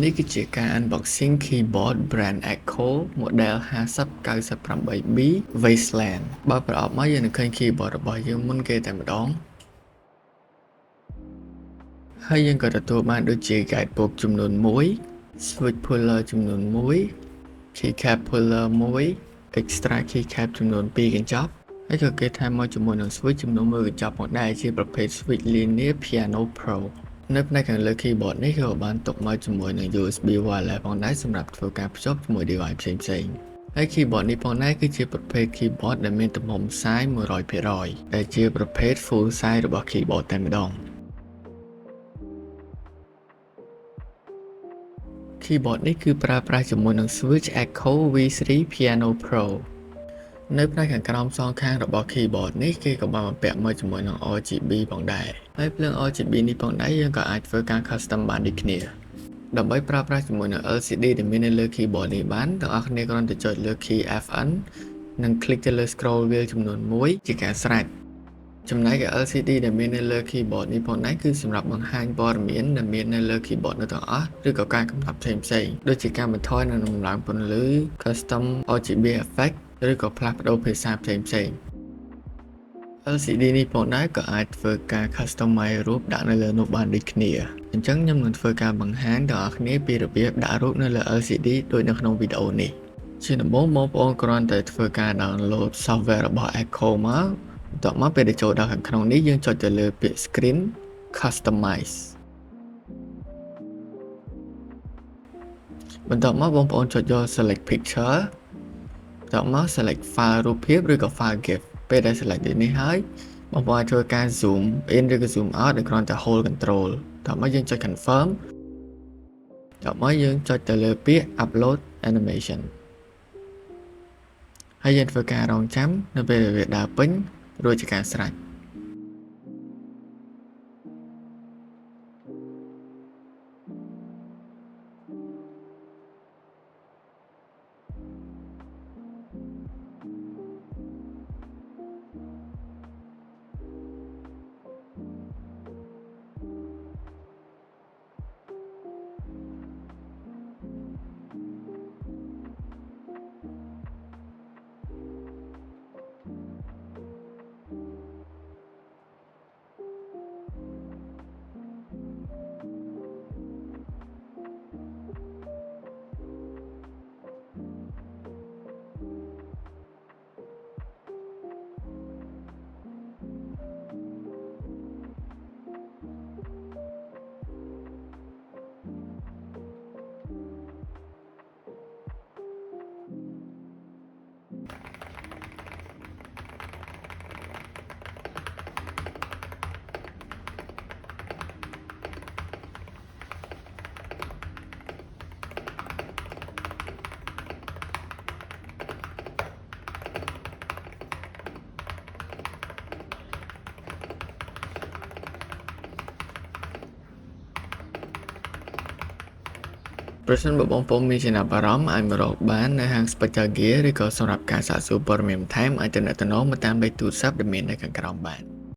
នេះគឺជាការ unboxing keyboard brand Echo model 5098B Wasteland បើប្រអប់មកយើងនឹងឃើញ keyboard របស់យើងមុនគេតែម្ដងហើយយើងក៏ទទួលបានដូចជា guidebook ចំនួន1 switch puller ចំនួន1 keycap puller 1 extra keycap ចំនួន2កញ្ចប់ហើយក៏គេថែមមកជាមួយនឹង switch ចំនួន1កញ្ចប់ផងដែរជាប្រភេទ switch linear piano pro នៅផ្នែកខាងលើ keyboard នេះក៏បានទុកមកជាមួយនឹង USB wireless ផងដែរសម្រាប់ធ្វើការភ្ជាប់ជាមួយ device ផ្សេងៗហើយ keyboard នេះផងដែរគឺជាប្រភេទ keyboard ដែលមានទំហំ size 100% ដែលជាប្រភេទ full size របស់ keyboard តែម្ដងkeyboard នេះគឺប្រើប្រាស់ជាមួយនឹង Switch Echo V3 Piano Pro នៅផ្នែកខាងក្រោមសងខាងរបស់ keyboard នេះគេក៏បានបំពាក់មកជាមួយនឹង RGB ផងដែរហើយភ្លើង RGB នេះផងដែរយើងក៏អាចធ្វើការ custom បានដូចគ្នាដើម្បីប្រើប្រាស់ជាមួយនឹង LCD ដែលមាននៅលើ keyboard នេះបានទាំងអស់គ្នាគ្រាន់តែចុចលើ key FN និង click ទៅលើ scroll wheel ចំនួន1ជាការស្រេចចំណែកឯ LCD ដែលមាននៅលើ keyboard នេះផងដែរគឺសម្រាប់បង្ហាញព័ត៌មានដែលមាននៅលើ keyboard នៅទាំងអស់ឬក៏ការកំណត់ផ្សេងៗដូចជាការបន្ថយនិងដំឡើងពន្លឺ custom RGB effect ឬក៏ផ្លាស់ប្ដូរភាសាផ្សេងៗ LCD នេះផងដែរក៏អាចធ្វើការ customize រូបដាក់នៅលើនោះបានដូចគ្នាអញ្ចឹងខ្ញុំនឹងធ្វើការបង្ហាញដល់អ្នកគ្នាពីរបៀបដាក់រូបនៅលើ LCD ដូចនៅក្នុងវីដេអូនេះជាដំបូងបងប្អូនគ្រាន់តែធ្វើការ download software របស់ Echo មកបន្ទាប់មកពេលដែលចូលដល់ខាងក្នុងនេះយើងចុចទៅលើពាក្យ screen customize បន្ទាប់មកបងប្អូនចុចយក select picture បន្ទាប់មក select file រូបភាពឬក៏ file GIF ពេលដែល select ដូចនេះហើយបងប្អូនអាចធ្វើការ zoom in ឬក៏ zoom out ដោយគ្រាន់តែ hold control បន្ទាប់មកយើងចុច confirm បន្ទាប់មកយើងចុចទៅលើពាក្យ upload animation ហើយយើងធ្វើការរងចាំនៅពេលវាដើរពេញរួចជាការស្រេចប្រសិនបើបងប្អូនមានចំណាប់អារម្មណ៍អាចមករកបាននៅហាង Spectagear ឬក៏សម្រាប់ការសាកសួរព័ត៌មានបន្ថែមអាចទំនាក់ទំនងមកតាមលេខទូរស័ព្ទដែលមាននៅខាងក្រោមបាន